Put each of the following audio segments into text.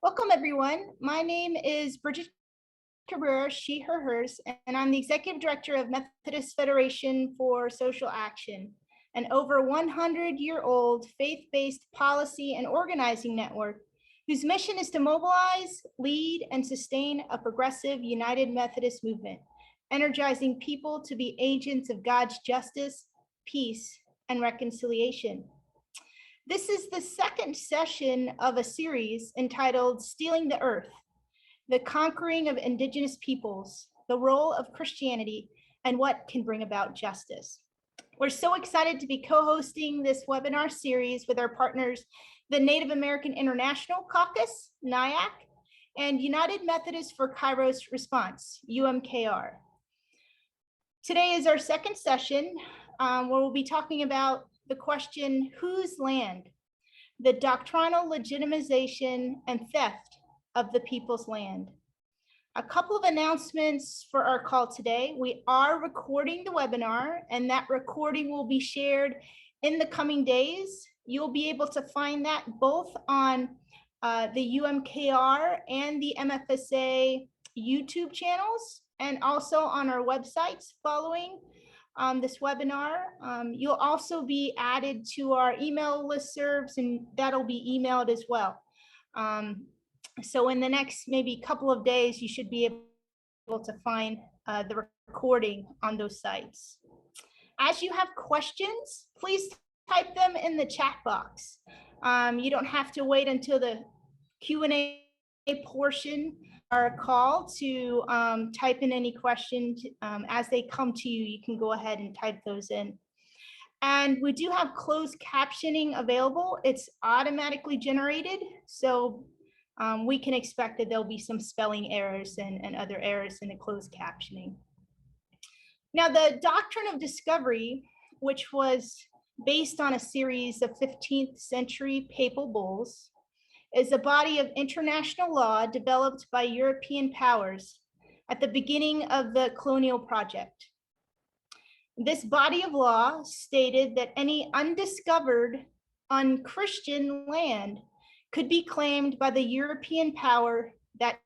Welcome, everyone. My name is Bridget Cabrera, she, her, hers, and I'm the Executive Director of Methodist Federation for Social Action, an over 100-year-old faith-based policy and organizing network whose mission is to mobilize, lead, and sustain a progressive United Methodist movement, energizing people to be agents of God's justice, peace, and reconciliation. This is the second session of a series entitled Stealing the Earth, the Conquering of Indigenous Peoples, the Role of Christianity, and What Can Bring About Justice. We're so excited to be co-hosting this webinar series with our partners, the Native American International Caucus, NAIC, and United Methodists for Kairos Response, UMKR. Today is our second session where we'll be talking about the question, whose land? The doctrinal legitimization and theft of the people's land. A couple of announcements for our call today. We are recording the webinar, and that recording will be shared in the coming days. You'll be able to find that both on the UMKR and the MFSA YouTube channels, and also on our websites following this webinar. You'll also be added to our email listservs, and that'll be emailed as well. So in the next maybe couple of days, you should be able to find the recording on those sites. As you have questions, please type them in the chat box. You don't have to wait until the Q&A portion our call to type in any questions. As they come to you, you can go ahead and type those in. And we do have closed captioning available. It's automatically generated, so we can expect that there'll be some spelling errors and other errors in the closed captioning. Now, the Doctrine of Discovery, which was based on a series of 15th century papal bulls, is a body of international law developed by European powers at the beginning of the colonial project. This body of law stated that any undiscovered, unchristian land could be claimed by the European power that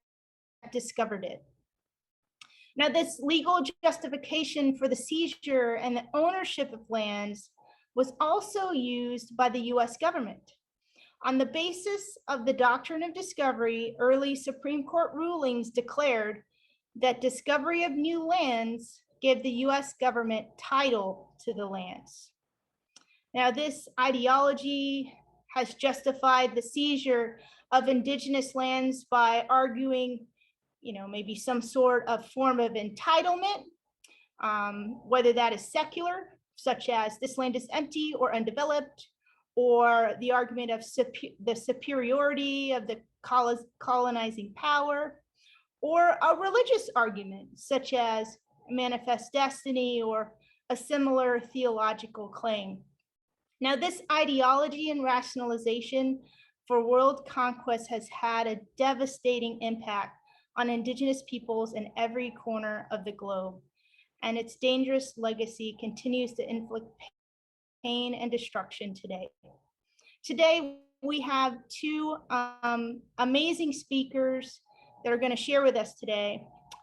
discovered it. Now, this legal justification for the seizure and the ownership of lands was also used by the US government. On the basis of the Doctrine of Discovery, early Supreme Court rulings declared that discovery of new lands gave the US government title to the lands. Now, this ideology has justified the seizure of indigenous lands by arguing, maybe some sort of form of entitlement, whether that is secular, such as this land is empty or undeveloped, or the argument of the superiority of the colonizing power, or a religious argument, such as manifest destiny or a similar theological claim. Now, this ideology and rationalization for world conquest has had a devastating impact on indigenous peoples in every corner of the globe, and its dangerous legacy continues to inflict pain and destruction today. Today, we have two amazing speakers that are going to share with us today,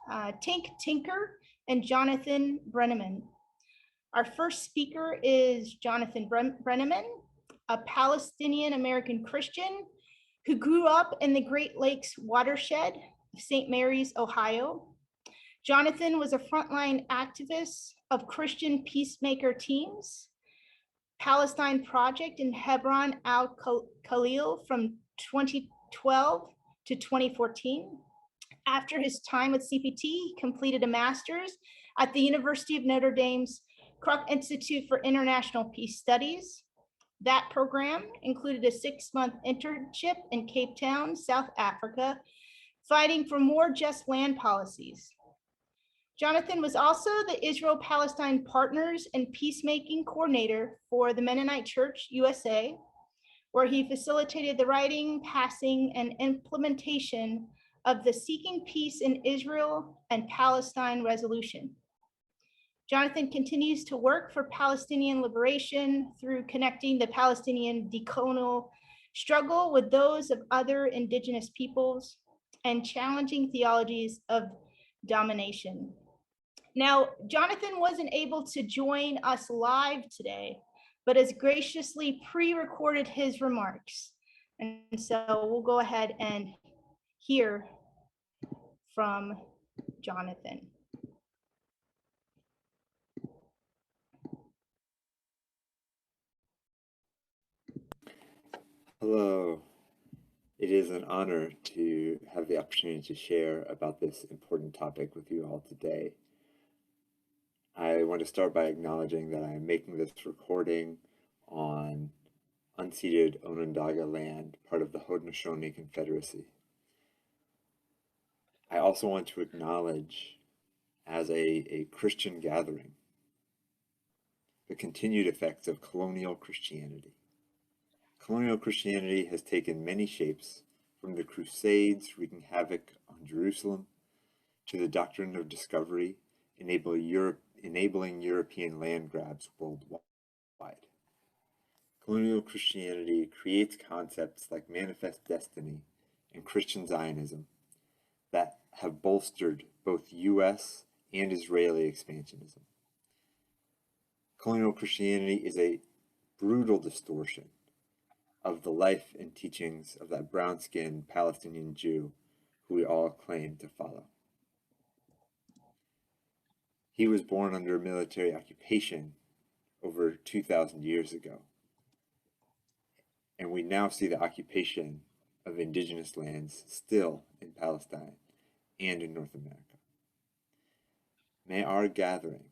Tink Tinker and Jonathan Brenneman. Our first speaker is Jonathan Brenneman, a Palestinian American Christian who grew up in the Great Lakes watershed of St. Mary's, Ohio. Jonathan was a frontline activist of Christian peacemaker teams, Palestine Project in Hebron al-Khalil from 2012 to 2014. After his time with CPT, he completed a master's at the University of Notre Dame's Kroc Institute for International Peace Studies. That program included a 6-month internship in Cape Town, South Africa, fighting for more just land policies. Jonathan was also the Israel-Palestine Partners and Peacemaking Coordinator for the Mennonite Church USA, where he facilitated the writing, passing, and implementation of the Seeking Peace in Israel and Palestine Resolution. Jonathan continues to work for Palestinian liberation through connecting the Palestinian decolonial struggle with those of other Indigenous peoples, and challenging theologies of domination. Now, Jonathan wasn't able to join us live today, but has graciously pre-recorded his remarks. And so we'll go ahead and hear from Jonathan. Hello. It is an honor to have the opportunity to share about this important topic with you all today. I want to start by acknowledging that I am making this recording on unceded Onondaga land, part of the Haudenosaunee Confederacy. I also want to acknowledge, as a Christian gathering, the continued effects of colonial Christianity. Colonial Christianity has taken many shapes, from the Crusades wreaking havoc on Jerusalem to the Doctrine of Discovery, enabling European land grabs worldwide. Colonial Christianity creates concepts like manifest destiny and Christian Zionism that have bolstered both U.S. and Israeli expansionism. Colonial Christianity is a brutal distortion of the life and teachings of that brown-skinned Palestinian Jew who we all claim to follow. He was born under military occupation over 2,000 years ago, and we now see the occupation of indigenous lands still in Palestine and in North America. May our gathering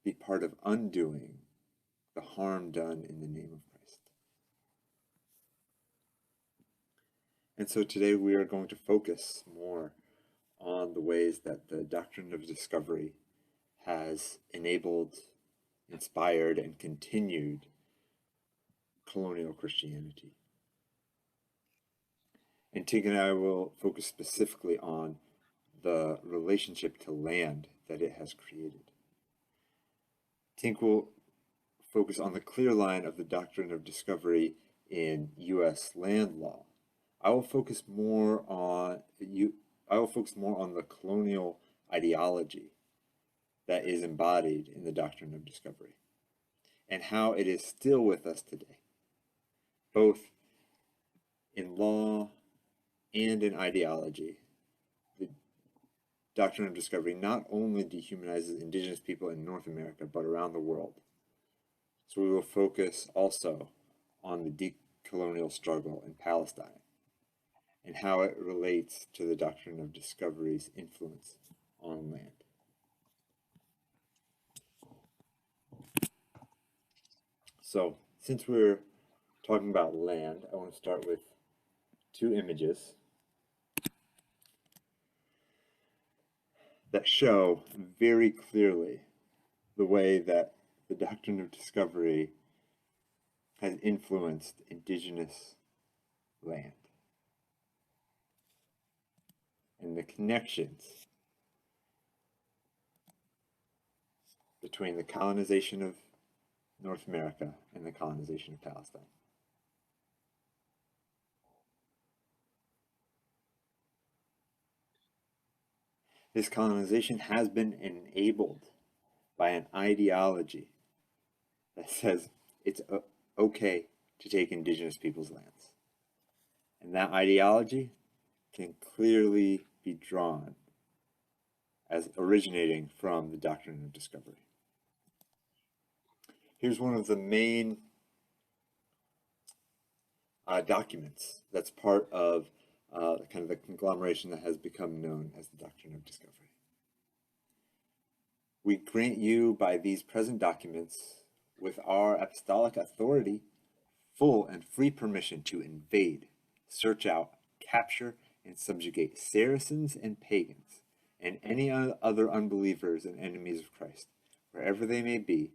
be part of undoing the harm done in the name of Christ. And so today we are going to focus more on the ways that the Doctrine of Discovery has enabled, inspired, and continued colonial Christianity. And Tig and I will focus specifically on the relationship to land that it has created. Tink will focus on the clear line of the Doctrine of Discovery in U.S. land law. I will focus more on the colonial ideology that is embodied in the Doctrine of Discovery and how it is still with us today, both in law and in ideology. The Doctrine of Discovery not only dehumanizes indigenous people in North America, but around the world. So we will focus also on the decolonial struggle in Palestine and how it relates to the Doctrine of Discovery's influence on land. So, since we're talking about land, I want to start with two images that show very clearly the way that the Doctrine of Discovery has influenced indigenous land and the connections between the colonization of North America and the colonization of Palestine. This colonization has been enabled by an ideology that says it's okay to take indigenous people's lands. And that ideology can clearly be drawn as originating from the Doctrine of Discovery. Here's one of the main documents that's part of kind of the conglomeration that has become known as the Doctrine of Discovery. We grant you by these present documents, with our apostolic authority, full and free permission to invade, search out, capture, and subjugate Saracens and pagans, and any other unbelievers and enemies of Christ, wherever they may be,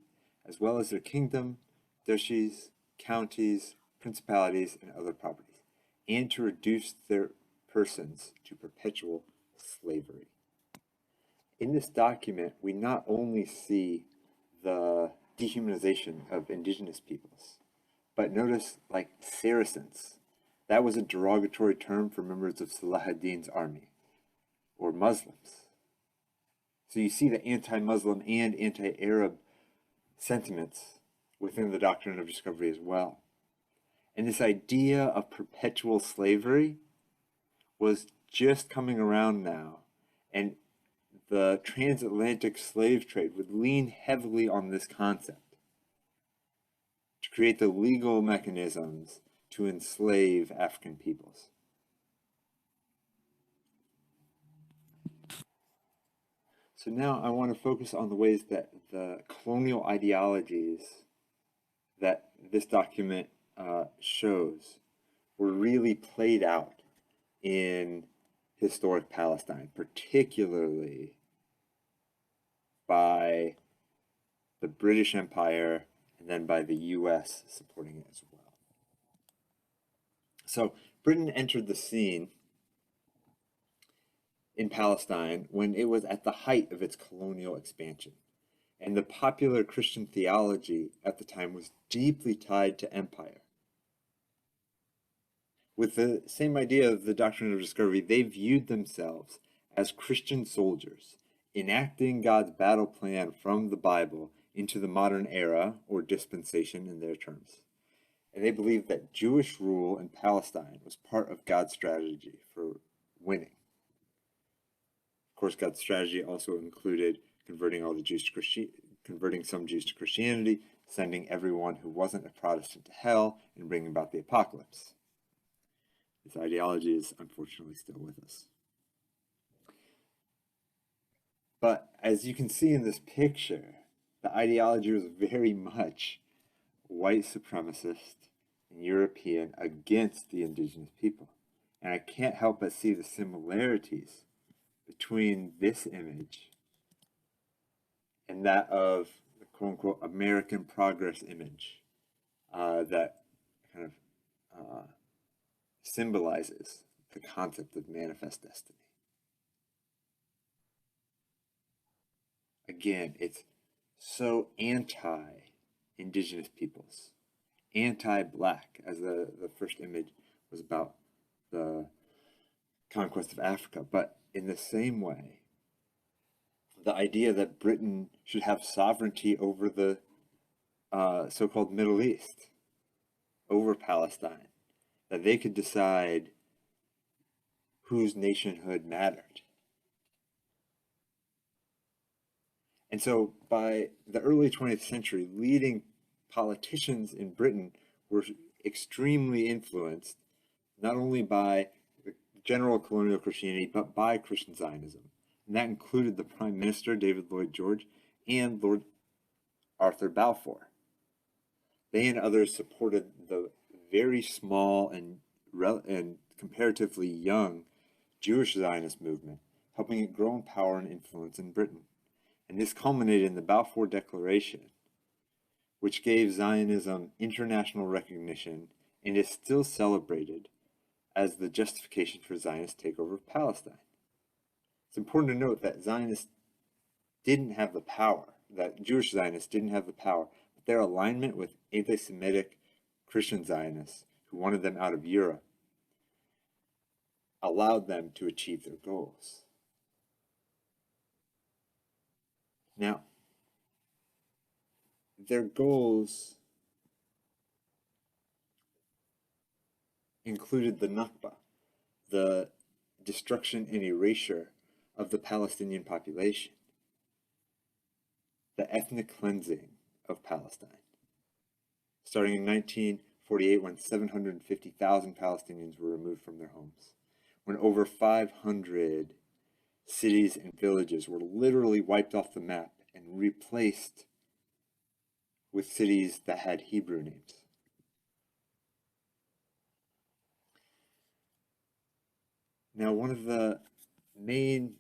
as well as their kingdom, duchies, counties, principalities, and other properties, and to reduce their persons to perpetual slavery. In this document, we not only see the dehumanization of indigenous peoples, But notice, like Saracens, that was a derogatory term for members of Salah ad-Din's army, or Muslims. So you see the anti-Muslim and anti-Arab sentiments within the Doctrine of Discovery as well. And this idea of perpetual slavery was just coming around now, and the transatlantic slave trade would lean heavily on this concept to create the legal mechanisms to enslave African peoples. So now I want to focus on the ways that the colonial ideologies that this document shows were really played out in historic Palestine, particularly by the British Empire and then by the US supporting it as well. So Britain entered the scene in Palestine when it was at the height of its colonial expansion. And the popular Christian theology at the time was deeply tied to empire. With the same idea of the Doctrine of Discovery, they viewed themselves as Christian soldiers, enacting God's battle plan from the Bible into the modern era, or dispensation in their terms. And they believed that Jewish rule in Palestine was part of God's strategy for winning. Of course, God's strategy also included converting some Jews to Christianity, sending everyone who wasn't a Protestant to hell, and bringing about the apocalypse. This ideology is unfortunately still with us. But as you can see in this picture, the ideology was very much white supremacist and European against the indigenous people. And I can't help but see the similarities between this image and that of the quote-unquote American progress image that kind of symbolizes the concept of manifest destiny. Again, it's so anti-indigenous peoples, anti-black, as the first image was about the conquest of Africa. But in the same way, the idea that Britain should have sovereignty over the so-called Middle East, over Palestine, that they could decide whose nationhood mattered. And so by the early 20th century, leading politicians in Britain were extremely influenced, not only by the general colonial Christianity, but by Christian Zionism. And that included the Prime Minister, David Lloyd George, and Lord Arthur Balfour. They and others supported the very small and comparatively young Jewish Zionist movement, helping it grow in power and influence in Britain. And this culminated in the Balfour Declaration, which gave Zionism international recognition and is still celebrated as the justification for Zionist takeover of Palestine. It's important to note that Zionists didn't have the power, that Jewish Zionists didn't have the power, but their alignment with anti-Semitic Christian Zionists who wanted them out of Europe allowed them to achieve their goals. Now, their goals included the Nakba, the destruction and erasure of the Palestinian population, the ethnic cleansing of Palestine, starting in 1948 when 750,000 Palestinians were removed from their homes, when over 500 cities and villages were literally wiped off the map and replaced with cities that had Hebrew names. Now, one of the main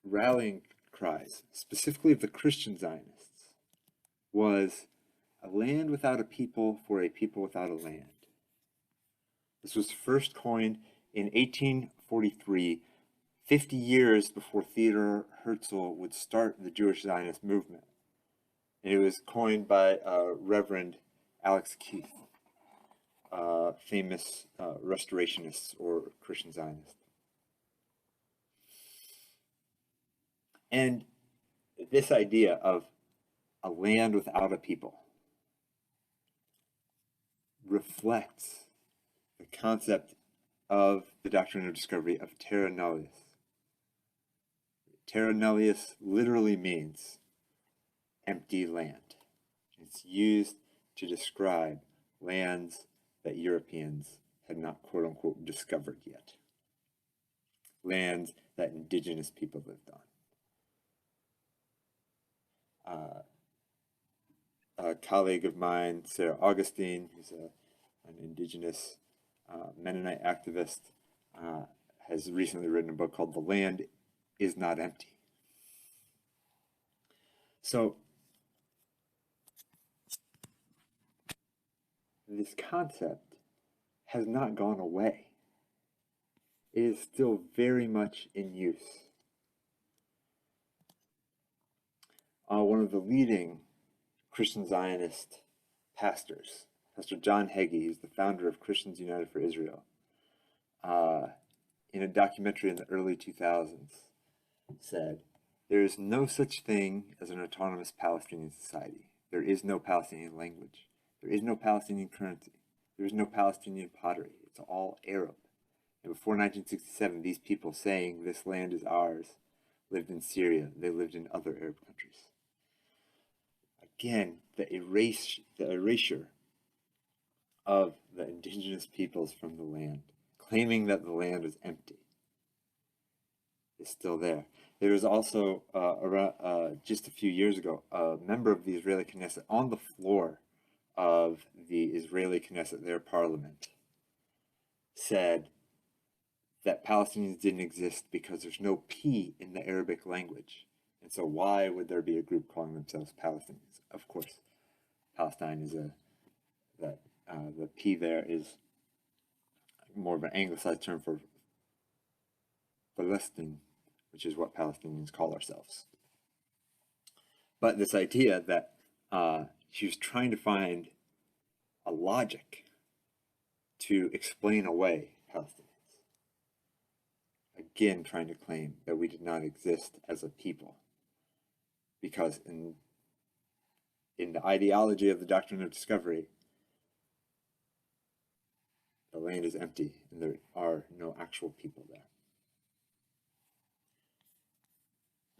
rallying cries, specifically of the Christian Zionists, was a land without a people for a people without a land. This was first coined in 1843, 50 years before Theodor Herzl would start the Jewish Zionist movement. And it was coined by Reverend Alex Keith, famous restorationist or Christian Zionist. And this idea of a land without a people reflects the concept of the Doctrine of Discovery of terra nullius. Terra nullius literally means empty land. It's used to describe lands that Europeans had not, quote unquote, discovered yet. Lands that indigenous people lived on. A colleague of mine, Sarah Augustine, who's an indigenous Mennonite activist, has recently written a book called The Land is Not Empty. So this concept has not gone away. It is still very much in use. One of the leading Christian Zionist pastors, Pastor John Hagee, who's the founder of Christians United for Israel, in a documentary in the early 2000s, said, "There is no such thing as an autonomous Palestinian society. There is no Palestinian language. There is no Palestinian currency. There is no Palestinian pottery. It's all Arab. And before 1967, these people saying this land is ours lived in Syria. They lived in other Arab countries." Again, the erasure of the indigenous peoples from the land, claiming that the land is empty, is still there. There was also, just a few years ago, a member of the Israeli Knesset on the floor of the Israeli Knesset, their parliament, said that Palestinians didn't exist because there's no P in the Arabic language. And so why would there be a group calling themselves Palestinians? Of course, Palestine is the P there is more of an anglicized term for Palestine, which is what Palestinians call ourselves. But this idea that she was trying to find a logic to explain away Palestinians. Again, trying to claim that we did not exist as a people. Because in the ideology of the Doctrine of Discovery, the land is empty and there are no actual people there.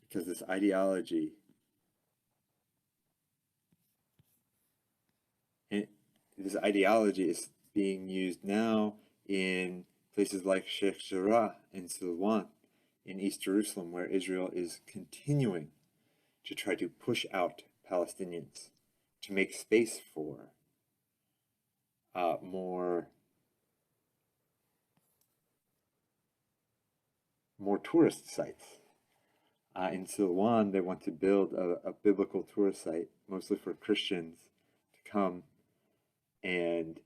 Because this ideology is being used now in places like Sheikh Jarrah and Silwan in East Jerusalem, where Israel is continuing to try to push out Palestinians to make space for more tourist sites. In Silwan, they want to build a biblical tourist site, mostly for Christians, to come and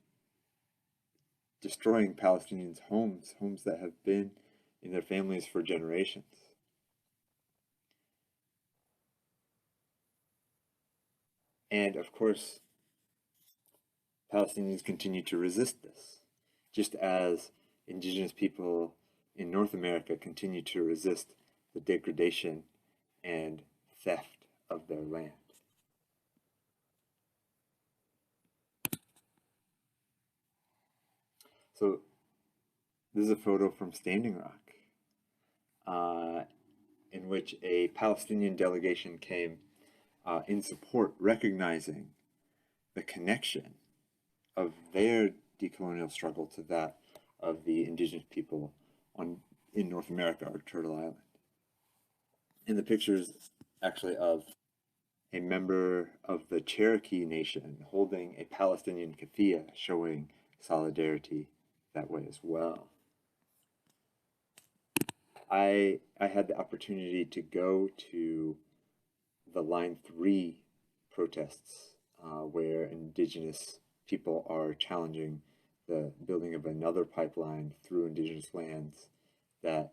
destroying Palestinians' homes that have been in their families for generations. And of course, Palestinians continue to resist this, just as indigenous people in North America continue to resist the degradation and theft of their land. So this is a photo from Standing Rock, in which a Palestinian delegation came in support, recognizing the connection of their decolonial struggle to that of the indigenous people in North America, or Turtle Island. And the pictures actually of a member of the Cherokee Nation holding a Palestinian keffiyeh, showing solidarity that way as well. I had the opportunity to go to the Line 3 protests, where indigenous people are challenging the building of another pipeline through indigenous lands that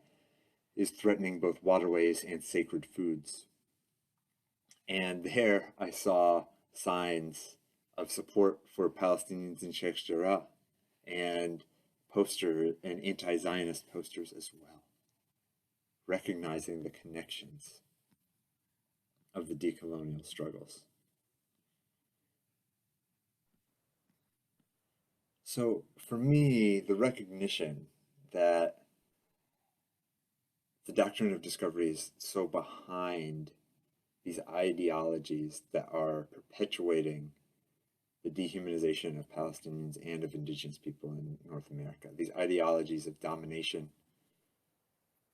is threatening both waterways and sacred foods. And there I saw signs of support for Palestinians in Sheikh Jarrah and anti-Zionist posters as well, recognizing the connections of the decolonial struggles. So for me, the recognition that the doctrine of discovery is so behind these ideologies that are perpetuating the dehumanization of Palestinians and of indigenous people in North America, these ideologies of domination,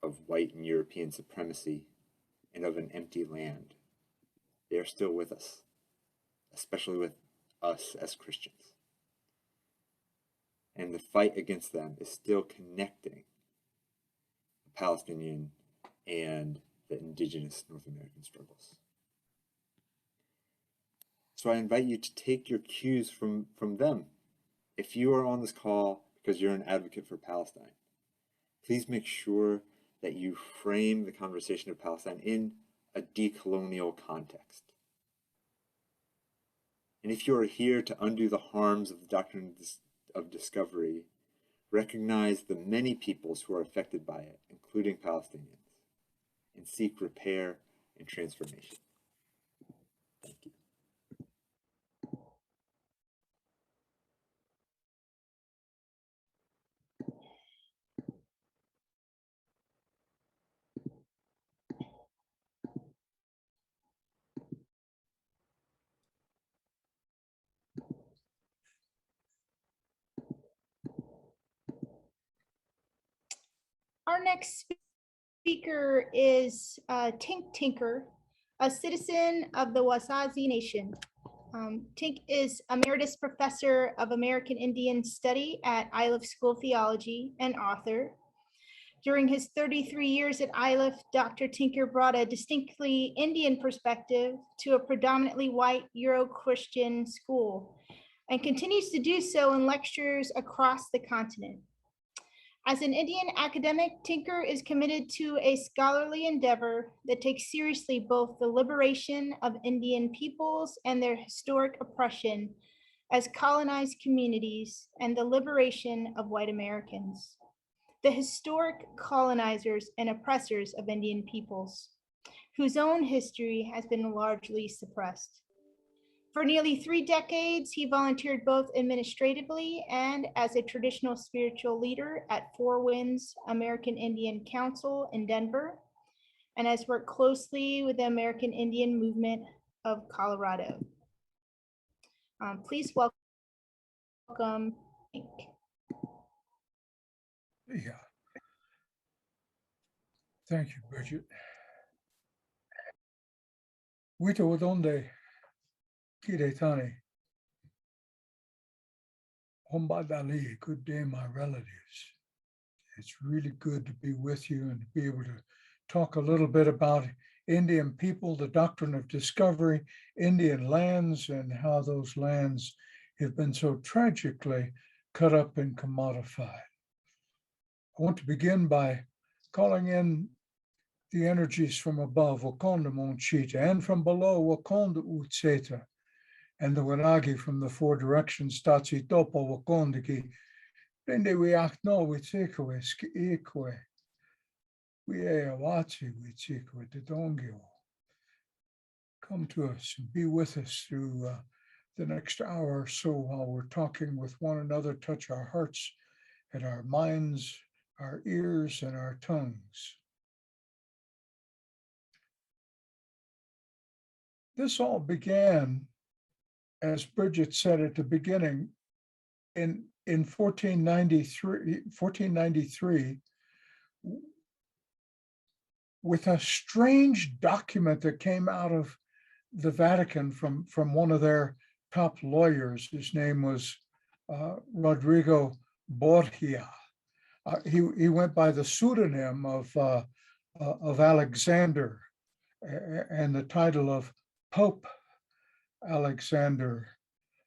of white and European supremacy, and of an empty land. They are still with us, especially with us as Christians. And the fight against them is still connecting the Palestinian and the indigenous North American struggles. So I invite you to take your cues from them. If you are on this call because you're an advocate for Palestine, please make sure that you frame the conversation of Palestine in a decolonial context. And if you are here to undo the harms of the doctrine of discovery, recognize the many peoples who are affected by it, including Palestinians, and seek repair and transformation. Thank you. Our next speaker is Tink Tinker, a citizen of the Wasazi Nation. Tink is Emeritus Professor of American Indian Study at Iliff School of Theology and author. During his 33 years at Iliff, Dr. Tinker brought a distinctly Indian perspective to a predominantly white Euro-Christian school and continues to do so in lectures across the continent. As an Indian academic, Tinker is committed to a scholarly endeavor that takes seriously both the liberation of Indian peoples and their historic oppression as colonized communities and the liberation of white Americans, the historic colonizers and oppressors of Indian peoples, whose own history has been largely suppressed. For nearly 3 decades, he volunteered both administratively and as a traditional spiritual leader at Four Winds American Indian Council in Denver, and has worked closely with the American Indian Movement of Colorado. Please welcome Tink. Yeah. Thank you, Bridget. Wita wadonde kiretani. Hombadali, good day, my relatives. It's really good to be with you and to be able to talk a little bit about Indian people, the doctrine of discovery, Indian lands, and how those lands have been so tragically cut up and commodified. I want to begin by calling in the energies from above, Wakonda Monchita, and from below, Wakonda Utseta, and the Waragi from the four directions, Tatsi Topa Wakondaki, Rende we akno Witsekwe, Skikwe, we Awachi, Witsekwe, Dongyo. Come to us and be with us through the next hour or so while we're talking with one another, touch our hearts and our minds, our ears, and our tongues. This all began, as Bridget said at the beginning, in 1493, with a strange document that came out of the Vatican from one of their top lawyers. His name was Rodrigo Borgia. He went by the pseudonym of Alexander and the title of Pope Alexander,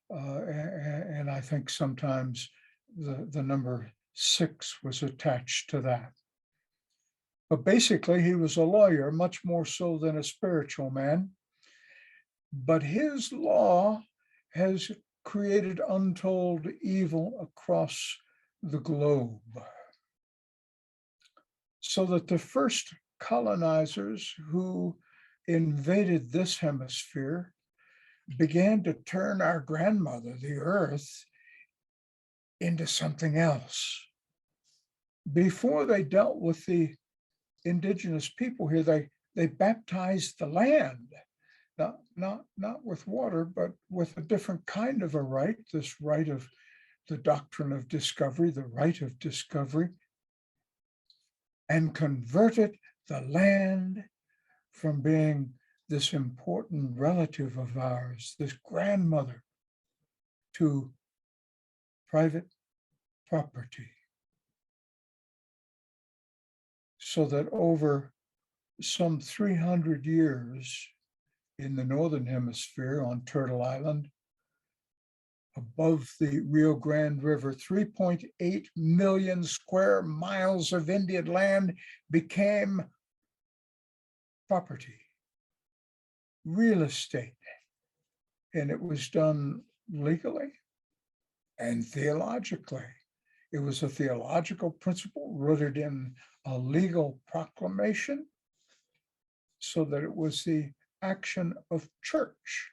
and I think sometimes the number 6 was attached to that. But basically, he was a lawyer, much more so than a spiritual man. But his law has created untold evil across the globe. So that the first colonizers who invaded this hemisphere began to turn our grandmother, the earth, into something else. Before they dealt with the indigenous people here, they baptized the land, not with water, but with a different kind of a rite, this rite of the doctrine of discovery, the rite of discovery, and converted the land from being this important relative of ours, this grandmother, to private property. So that over some 300 years in the Northern Hemisphere on Turtle Island, above the Rio Grande River, 3.8 million square miles of Indian land became property, real estate. And it was done legally and theologically. It was a theological principle rooted in a legal proclamation, so that it was the action of church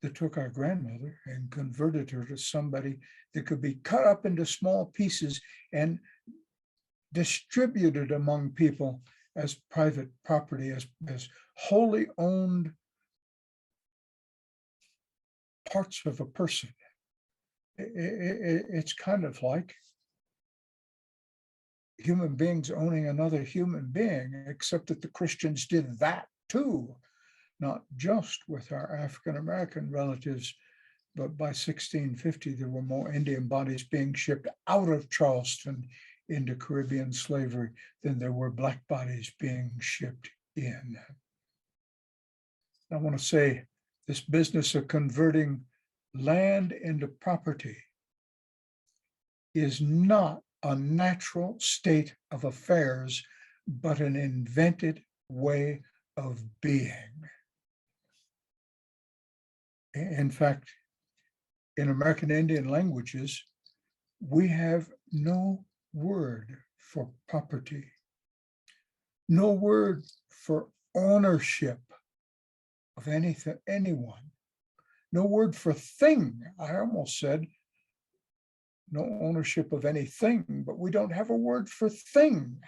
that took our grandmother and converted her to somebody that could be cut up into small pieces and distributed among people as private property, as wholly owned parts of a person. It's kind of like human beings owning another human being, except that the Christians did that too, not just with our African American relatives, but by 1650, there were more Indian bodies being shipped out of Charleston into Caribbean slavery than there were black bodies being shipped in. I want to say this business of converting land into property is not a natural state of affairs, but an invented way of being. In fact, in American Indian languages, we have no word for property, no word for ownership of anything, anyone, no word for thing. I almost said no ownership of anything, but we don't have a word for thing,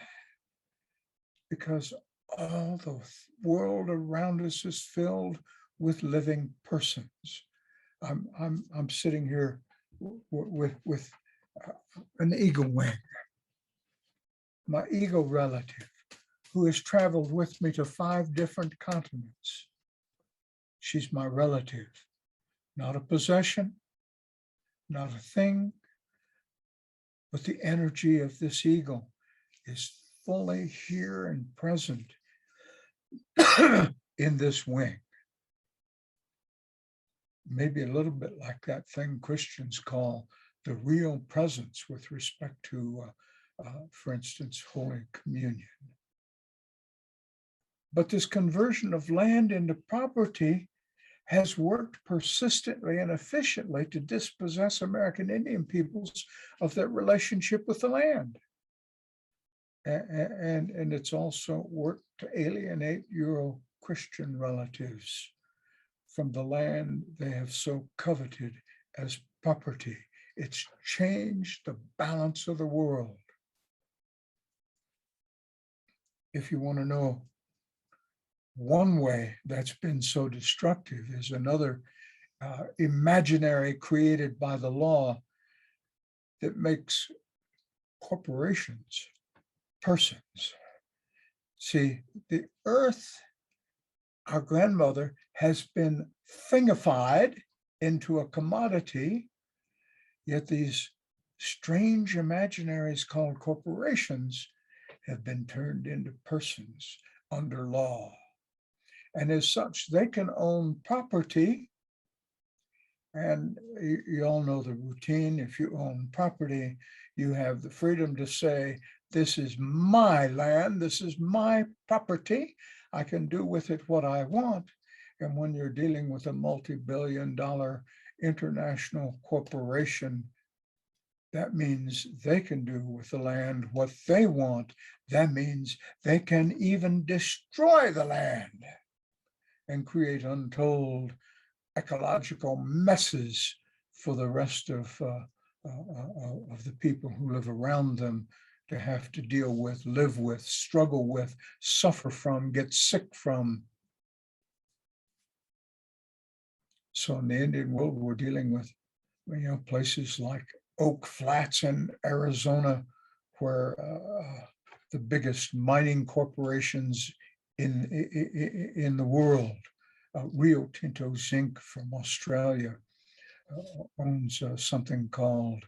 because all the world around us is filled with living persons. I'm sitting here with an eagle wing, my eagle relative, who has traveled with me to 5 different continents. She's my relative, not a possession, not a thing, but the energy of this eagle is fully here and present in this wing. Maybe a little bit like that thing Christians call the real presence with respect to, for instance, Holy Communion. But this conversion of land into property has worked persistently and efficiently to dispossess American Indian peoples of their relationship with the land. And it's also worked to alienate Euro-Christian relatives from the land they have so coveted as property. It's changed the balance of the world. If you want to know one way that's been so destructive, is another imaginary created by the law that makes corporations persons. See, the earth, our grandmother, has been thingified into a commodity, yet these strange imaginaries called corporations have been turned into persons under law. And as such, they can own property. And you all know the routine. If you own property, you have the freedom to say, this is my land, this is my property. I can do with it what I want. And when you're dealing with a multi-billion-dollar international corporation, that means they can do with the land what they want. That means they can even destroy the land and create untold ecological messes for the rest of the people who live around them to have to deal with, live with, struggle with, suffer from, get sick from. So in the Indian world, we're dealing with, places like Oak Flats in Arizona, where the biggest mining corporations in the world, Rio Tinto Zinc from Australia, owns something called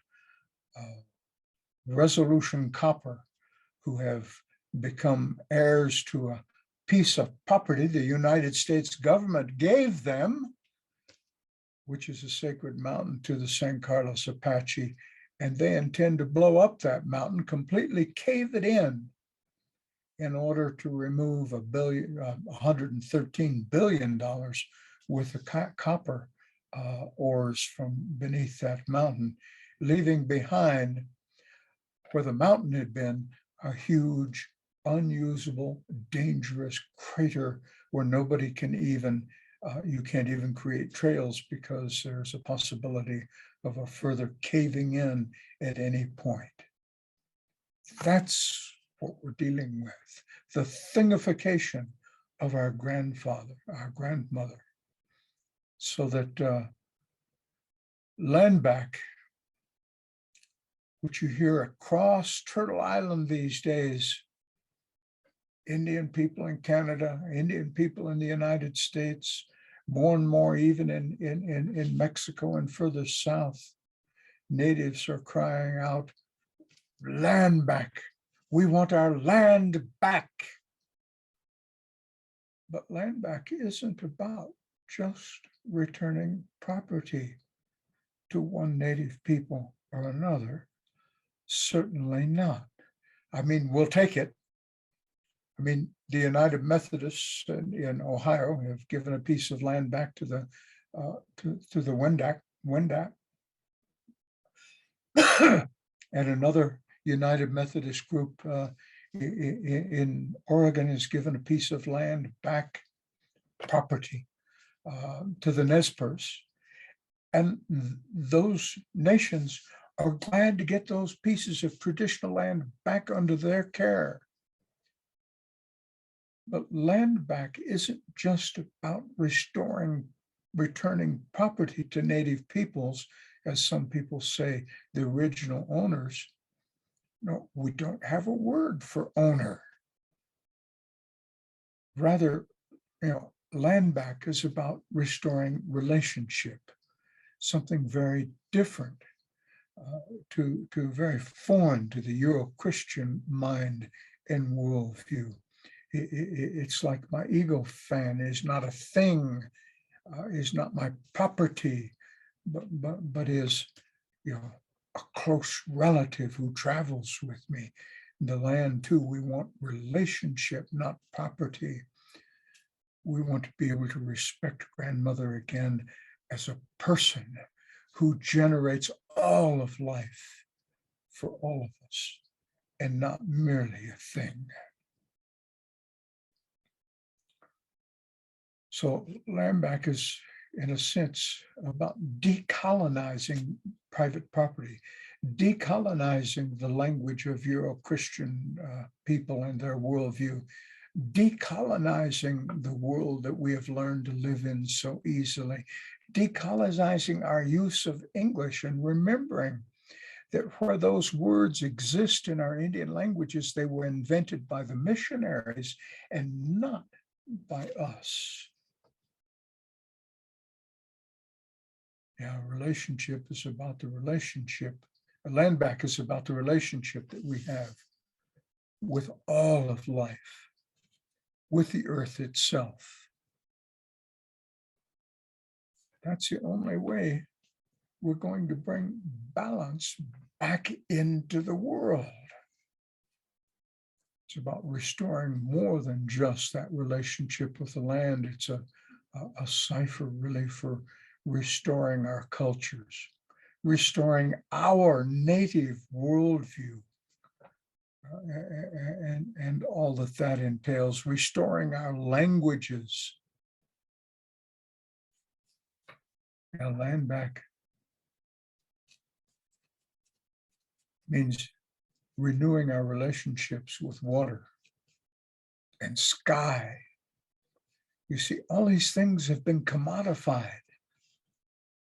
Resolution Copper, who have become heirs to a piece of property the United States government gave them, which is a sacred mountain to the San Carlos Apache, and they intend to blow up that mountain, completely cave it in order to remove $113 billion worth of copper ores from beneath that mountain, leaving behind where the mountain had been a huge, unusable, dangerous crater where nobody can even you can't even create trails because there's a possibility of a further caving in at any point. That's what we're dealing with, the thingification of our grandfather, our grandmother, so that land back, which you hear across Turtle Island these days, Indian people in Canada, Indian people in the United States, more and more even in Mexico and further south, natives are crying out, land back. We want our land back. But land back isn't about just returning property to one native people or another. Certainly not. I mean, we'll take it. I mean, the United Methodists in Ohio have given a piece of land back to the Wendat, and another United Methodist group in Oregon has given a piece of land back, property, to the Nez Perce. And those nations are glad to get those pieces of traditional land back under their care. But land back isn't just about returning property to native peoples, as some people say, the original owners. No, we don't have a word for owner. Rather, land back is about restoring relationship, something very different, to very foreign to the Euro-Christian mind and worldview. It's like my ego fan is not a thing, is not my property, but is, a close relative who travels with me. The land too, we want relationship, not property. We want to be able to respect grandmother again as a person who generates all of life for all of us and not merely a thing. So land back is, in a sense, about decolonizing private property, decolonizing the language of Euro-Christian people and their worldview, decolonizing the world that we have learned to live in so easily, decolonizing our use of English and remembering that where those words exist in our Indian languages, they were invented by the missionaries and not by us. Relationship is about the relationship. Land back is about the relationship that we have with all of life, with the earth itself. That's the only way we're going to bring balance back into the world. It's about restoring more than just that relationship with the land. It's a a cipher really for restoring our cultures, restoring our native worldview, and all that that entails, restoring our languages. Now, land back means renewing our relationships with water and sky. You see, all these things have been commodified.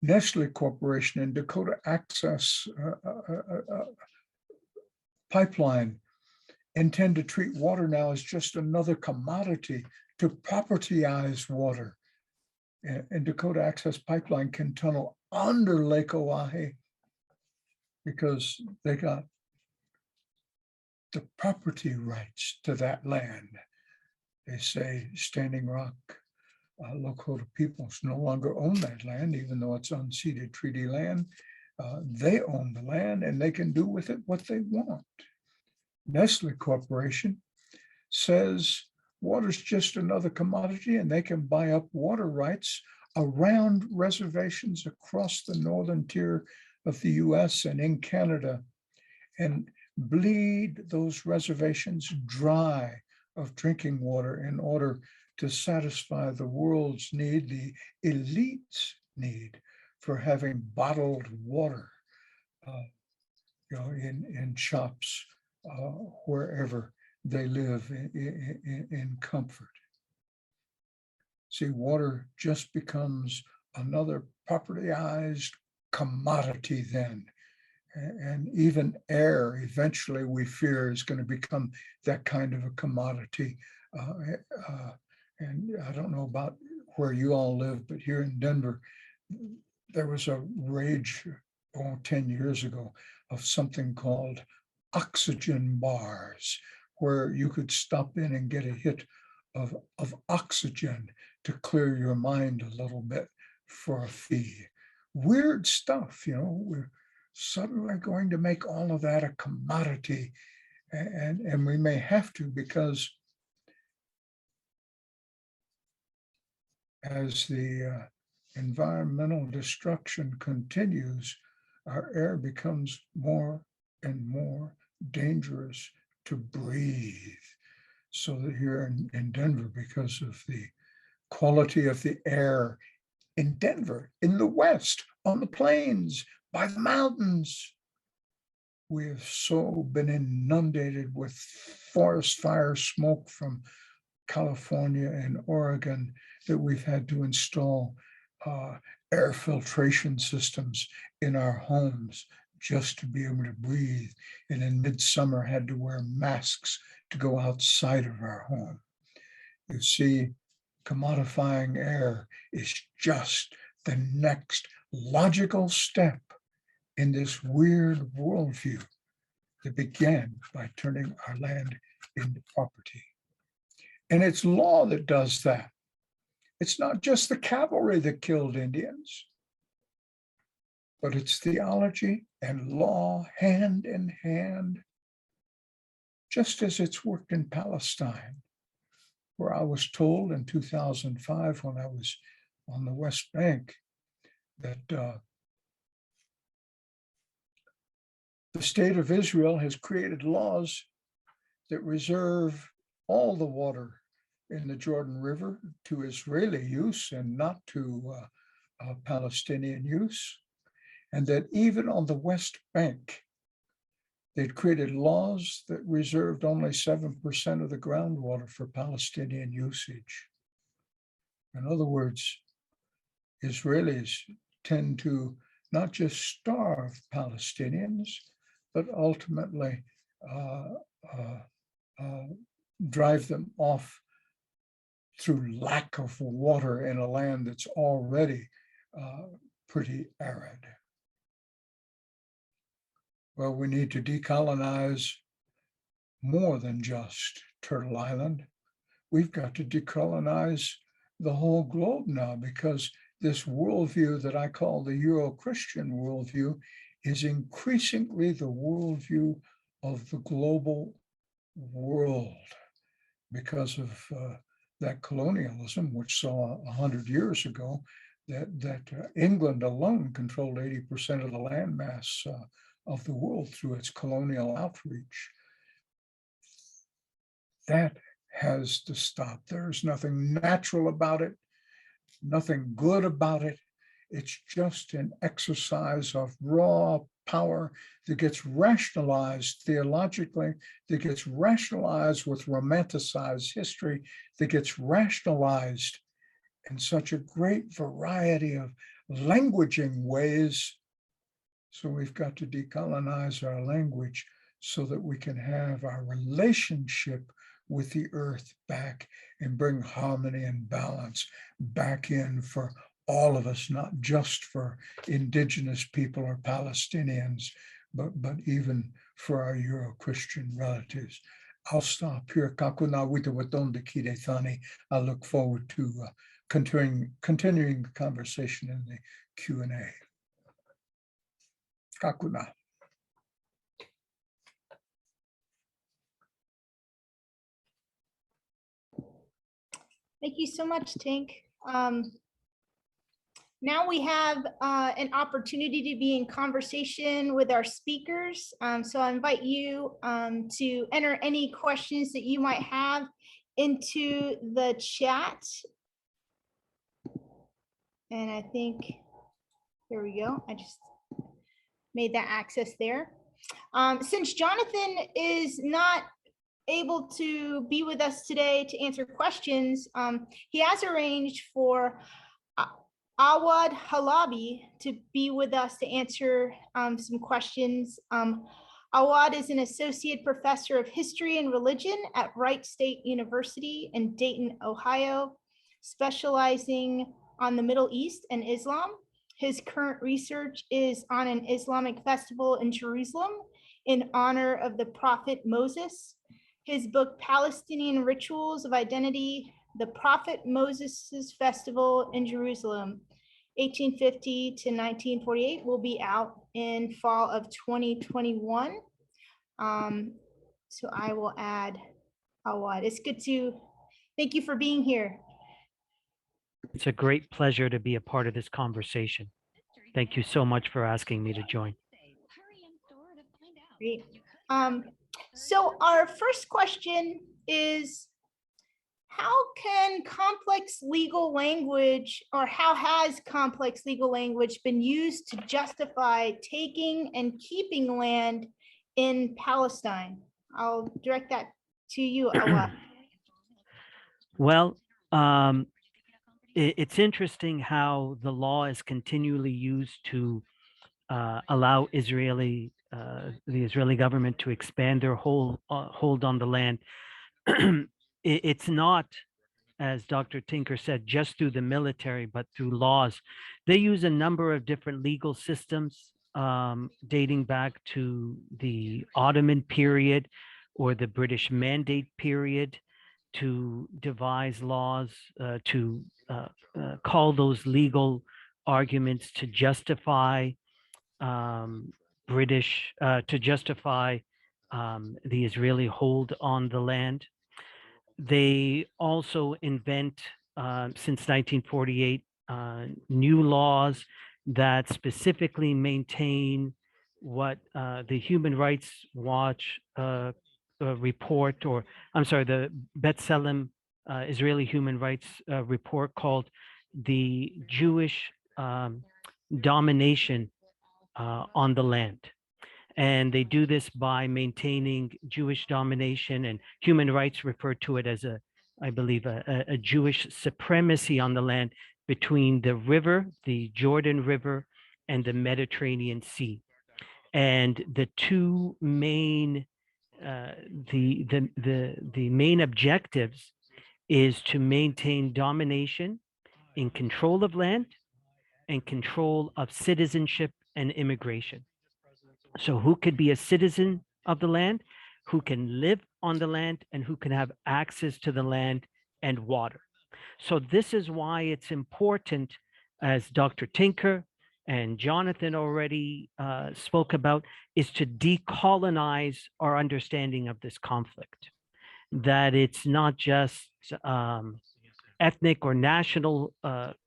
Nestle Corporation and Dakota Access Pipeline intend to treat water now as just another commodity, to propertyize water. And Dakota Access Pipeline can tunnel under Lake Oahe because they got the property rights to that land. They say Standing Rock Lakota peoples no longer own that land, even though it's unceded treaty land. They own the land and they can do with it what they want. Nestle Corporation says water's just another commodity and they can buy up water rights around reservations across the northern tier of the US and in Canada and bleed those reservations dry of drinking water in order to satisfy the world's need, the elite's need for having bottled water, in shops wherever they live in comfort. See, water just becomes another propertyized commodity then. And even air, eventually we fear, is going to become that kind of a commodity. And I don't know about where you all live, but here in Denver, there was a rage 10 years ago of something called oxygen bars, where you could stop in and get a hit of oxygen to clear your mind a little bit for a fee. Weird stuff, we're suddenly going to make all of that a commodity. And we may have to, because as the environmental destruction continues, our air becomes more and more dangerous to breathe. So that here in Denver, because of the quality of the air in Denver, in the West, on the plains, by the mountains, we have so been inundated with forest fire smoke from California and Oregon that we've had to install air filtration systems in our homes just to be able to breathe. And in midsummer had to wear masks to go outside of our home. You see, commodifying air is just the next logical step in this weird worldview that began by turning our land into property. And it's law that does that. It's not just the cavalry that killed Indians, but it's theology and law hand in hand, just as it's worked in Palestine, where I was told in 2005 when I was on the West Bank that the state of Israel has created laws that reserve all the water in the Jordan River to Israeli use and not to Palestinian use. And that even on the West Bank, they'd created laws that reserved only 7% of the groundwater for Palestinian usage. In other words, Israelis tend to not just starve Palestinians, but ultimately drive them off through lack of water in a land that's already pretty arid. Well, we need to decolonize more than just Turtle Island. We've got to decolonize the whole globe now, because this worldview that I call the Euro-Christian worldview is increasingly the worldview of the global world because of that colonialism, which saw 100 years ago that England alone controlled 80% of the landmass of the world through its colonial outreach. That has to stop. There's nothing natural about it, nothing good about it. It's just an exercise of raw power that gets rationalized theologically, that gets rationalized with romanticized history, that gets rationalized in such a great variety of languaging ways. So we've got to decolonize our language so that we can have our relationship with the earth back and bring harmony and balance back in for all of us, not just for Indigenous people or Palestinians, but even for our Euro-Christian relatives. I'll stop here. I look forward to continuing the conversation in the Q&A. Kakuna. Thank you so much, Tink. Now we have an opportunity to be in conversation with our speakers. So I invite you to enter any questions that you might have into the chat. And I think, there we go. I just made that access there. Since Jonathan is not able to be with us today to answer questions, he has arranged for Awad Halabi to be with us to answer some questions. Awad is an associate professor of history and religion at Wright State University in Dayton, Ohio, specializing on the Middle East and Islam. His current research is on an Islamic festival in Jerusalem in honor of the Prophet Moses. His book, Palestinian Rituals of Identity, The Prophet Moses' Festival in Jerusalem, 1850 to 1948, will be out in fall of 2021. So I will add Awad. It's good to, thank you for being here. It's a great pleasure to be a part of this conversation. Thank you so much for asking me to join. Great. So our first question is, how can complex legal language, or how has complex legal language been used to justify taking and keeping land in Palestine? I'll direct that to you, Awad. Well, it's interesting how the law is continually used to allow the Israeli government to expand their hold on the land. It's not, as Dr. Tinker said, just through the military, but through laws. They use a number of different legal systems dating back to the Ottoman period or the British Mandate period to devise laws, to call those legal arguments to justify to justify the Israeli hold on the land. They also invent, since 1948, new laws that specifically maintain what the Human Rights Watch report, or I'm sorry, the B'Tselem Israeli Human Rights report, called the Jewish domination on the land. And they do this by maintaining Jewish domination, and human rights refer to it as I believe, a Jewish supremacy on the land between the river, the Jordan River, and the Mediterranean Sea. And the two main, the main objectives is to maintain domination in control of land and control of citizenship and immigration. So who could be a citizen of the land, who can live on the land, and who can have access to the land and water. So this is why it's important, as Dr. Tinker and Jonathan already spoke about, is to decolonize our understanding of this conflict. That it's not just ethnic or national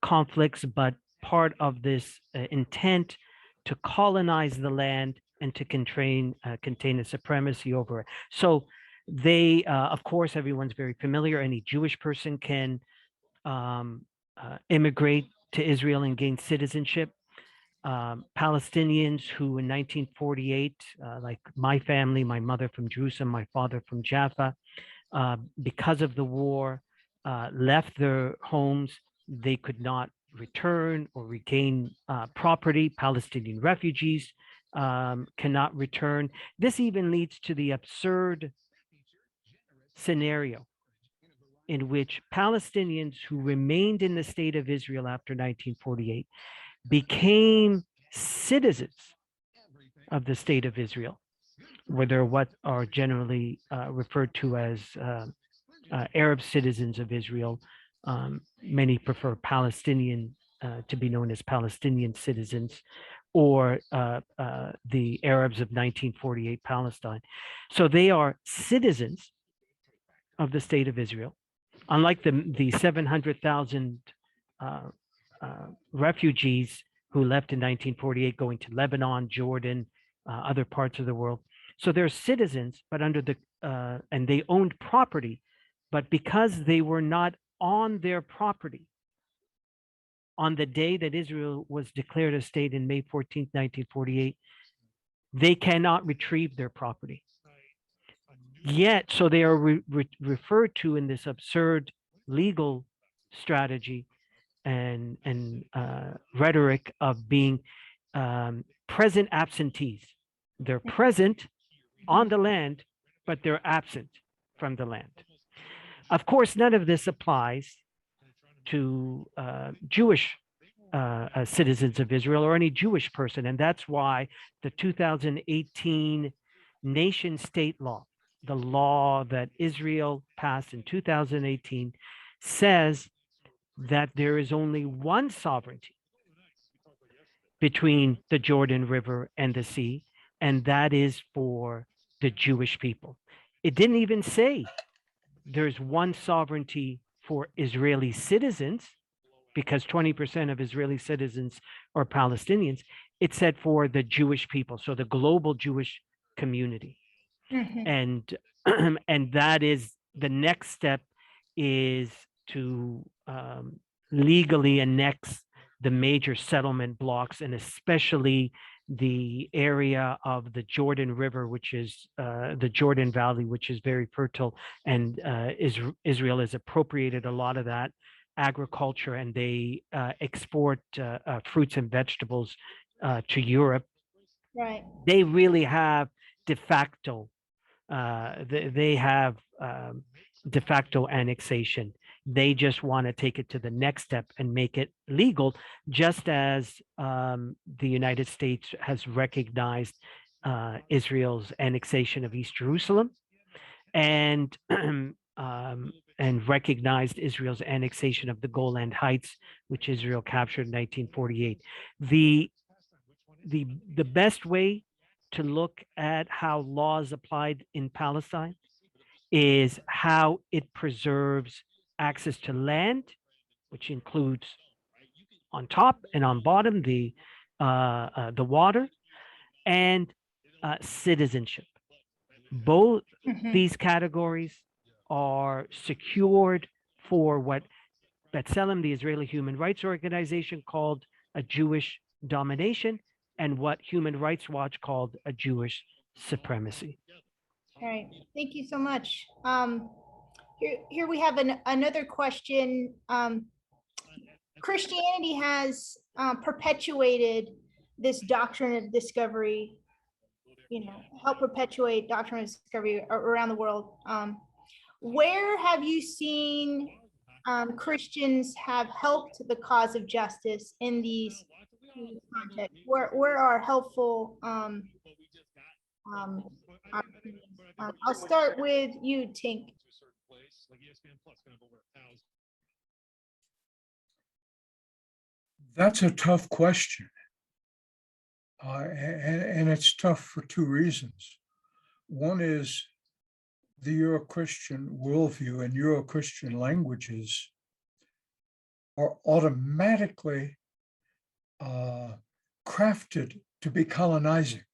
conflicts, but part of this intent to colonize the land and to contain a supremacy over it. So they, of course, everyone's very familiar. Any Jewish person can immigrate to Israel and gain citizenship. Palestinians who in 1948, like my family, my mother from Jerusalem, my father from Jaffa, because of the war, left their homes. They could not return or regain property. Palestinian refugees cannot return. This even leads to the absurd scenario in which Palestinians who remained in the state of Israel after 1948 became citizens of the state of Israel, where they're what are generally referred to as Arab citizens of Israel. Many prefer Palestinian to be known as Palestinian citizens, or the Arabs of 1948 Palestine. So they are citizens of the state of Israel. Unlike the 700,000 refugees who left in 1948 going to Lebanon, Jordan, other parts of the world. So they're citizens, but under the, and they owned property, but because they were not on their property on the day that Israel was declared a state in May 14th, 1948, they cannot retrieve their property. Yet, so they are referred to in this absurd legal strategy and rhetoric of being present absentees. They're present on the land, but they're absent from the land. Of course, none of this applies to Jewish citizens of Israel or any Jewish person. And that's why the 2018 nation state law, the law that Israel passed in 2018, says that there is only one sovereignty between the Jordan River and the sea, and that is for the Jewish people. It didn't even say there's one sovereignty for Israeli citizens, because 20% of Israeli citizens are Palestinians. It said for the Jewish people, so the global Jewish community. And and that is the next step, is to legally annex the major settlement blocks, and especially the area of the Jordan River, which is the Jordan Valley, which is very fertile, and Israel has appropriated a lot of that agriculture, and they export fruits and vegetables to Europe. Right. They really have de facto, they have de facto annexation. They just want to take it to the next step and make it legal, just as the United States has recognized Israel's annexation of East Jerusalem, and recognized Israel's annexation of the Golan Heights, which Israel captured in 1948. The best way to look at how laws applied in Palestine is how it preserves access to land, which includes on top and on bottom the water, and citizenship. Both these categories are secured for what B'Tselem, the Israeli Human Rights Organization, called a Jewish domination, and what Human Rights Watch called a Jewish supremacy. All right, thank you so much. Here we have another question. Christianity has perpetuated this doctrine of discovery, help perpetuate doctrine of discovery around the world. Where have you seen Christians have helped the cause of justice in these contexts? Where are helpful I'll start with you, Tink. That's a tough question. And it's tough for two reasons. One is the Euro-Christian worldview and Euro-Christian languages are automatically crafted to be colonizing,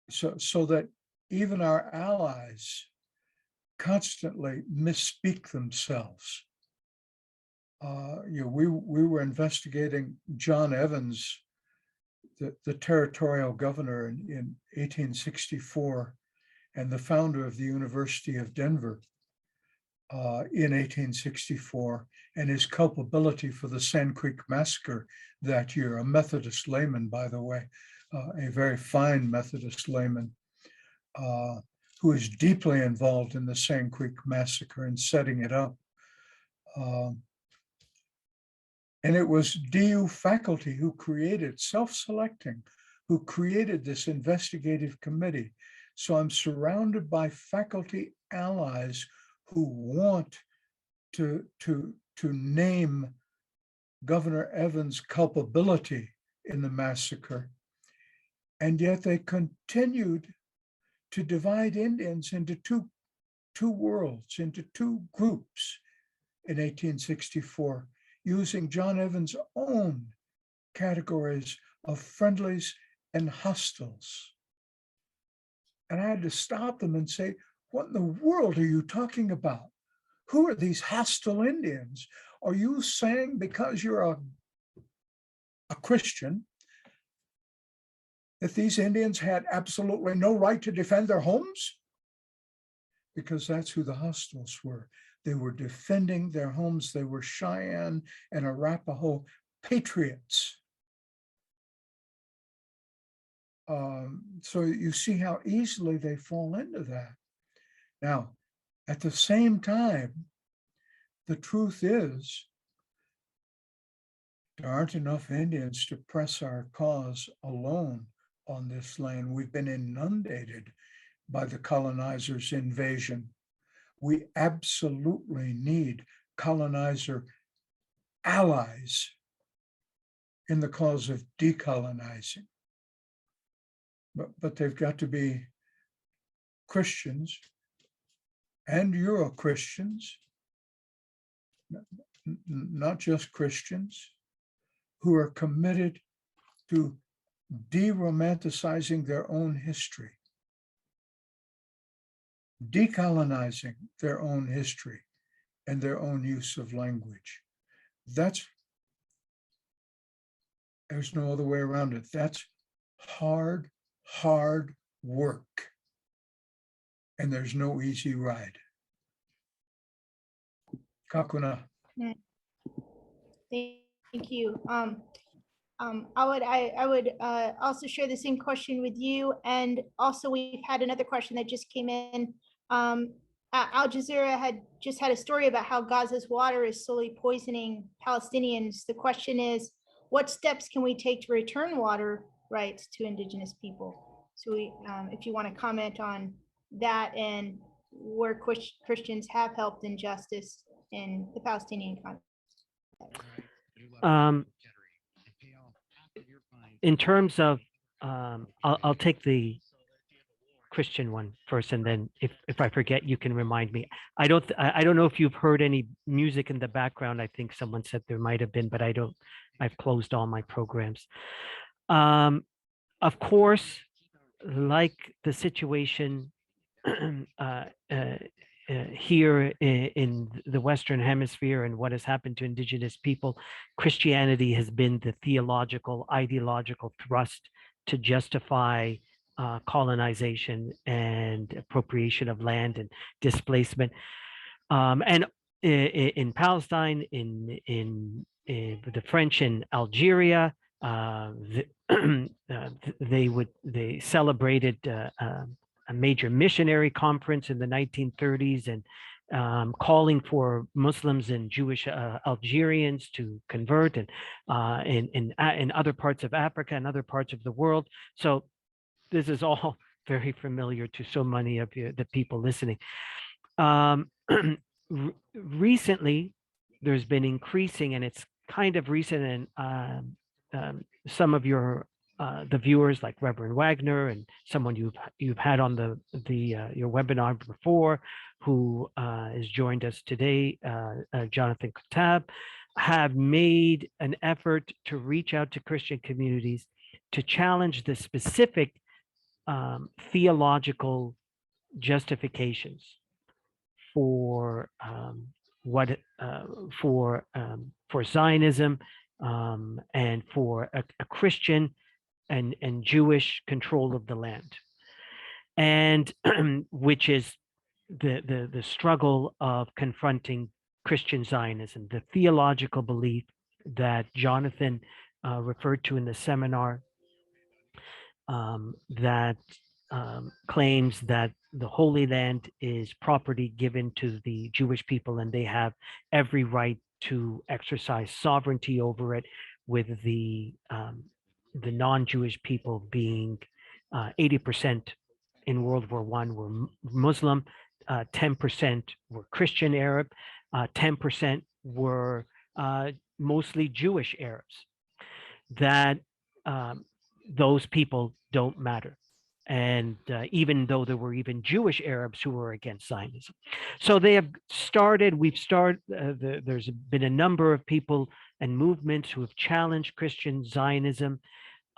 so that even our allies constantly misspeak themselves. We were investigating John Evans, the territorial governor in 1864, and the founder of the University of Denver in 1864, and his culpability for the Sand Creek Massacre that year, a Methodist layman, by the way, a very fine Methodist layman, who is deeply involved in the Sand Creek Massacre and setting it up. And it was DU faculty who created, self-selecting, who created this investigative committee. So I'm surrounded by faculty allies who want to name Governor Evans' culpability in the massacre. And yet they continued to divide Indians into two worlds, into two groups in 1864, using John Evans' own categories of friendlies and hostiles. And I had to stop them and say, what in the world are you talking about? Who are these hostile Indians? Are you saying because you're a Christian that these Indians had absolutely no right to defend their homes? Because that's who the hostiles were. They were defending their homes. They were Cheyenne and Arapaho patriots. So you see how easily they fall into that. Now, at the same time, the truth is, there aren't enough Indians to press our cause alone on this land. We've been inundated by the colonizers' invasion. We absolutely need colonizer allies in the cause of decolonizing. But they've got to be Christians and Euro-Christians, not just Christians, who are committed to de-romanticizing their own history, decolonizing their own history and their own use of language. There's no other way around it. That's hard work. And there's no easy ride. Kakuna. Thank you. I would also share the same question with you. And also we've had another question that just came in. Al Jazeera had just had a story about how Gaza's water is slowly poisoning Palestinians. The question is, what steps can we take to return water rights to Indigenous people? So if you want to comment on that and where Christians have helped in justice in the Palestinian conflict. In terms of, I'll take the Christian one first, and then if I forget, you can remind me. I don't know if you've heard any music in the background. I think someone said there might have been, but I've closed all my programs. Of course, like the situation here in the Western Hemisphere and what has happened to Indigenous people, Christianity has been the theological, ideological thrust to justify colonization and appropriation of land and displacement. And in Palestine, in the French in Algeria, they celebrated a major missionary conference in the 1930s and calling for Muslims and Jewish Algerians to convert, and in other parts of Africa and other parts of the world. So this is all very familiar to so many of the people listening. Recently, there's been increasing, and it's kind of recent, and some of your the viewers, like Reverend Wagner and someone you've had on your webinar before, who has joined us today, Jonathan Katab, have made an effort to reach out to Christian communities to challenge the specific theological justifications for what for Zionism and for a Christian and Jewish control of the land, and which is the struggle of confronting Christian Zionism, the theological belief that Jonathan referred to in the seminar, that claims that the Holy Land is property given to the Jewish people, and they have every right to exercise sovereignty over it, with the non-Jewish people being 80% in World War I were Muslim, 10% were Christian Arab, 10% were mostly Jewish Arabs. That those people don't matter. And even though there were even Jewish Arabs who were against Zionism. So they have started, there's been a number of people and movements who have challenged Christian Zionism.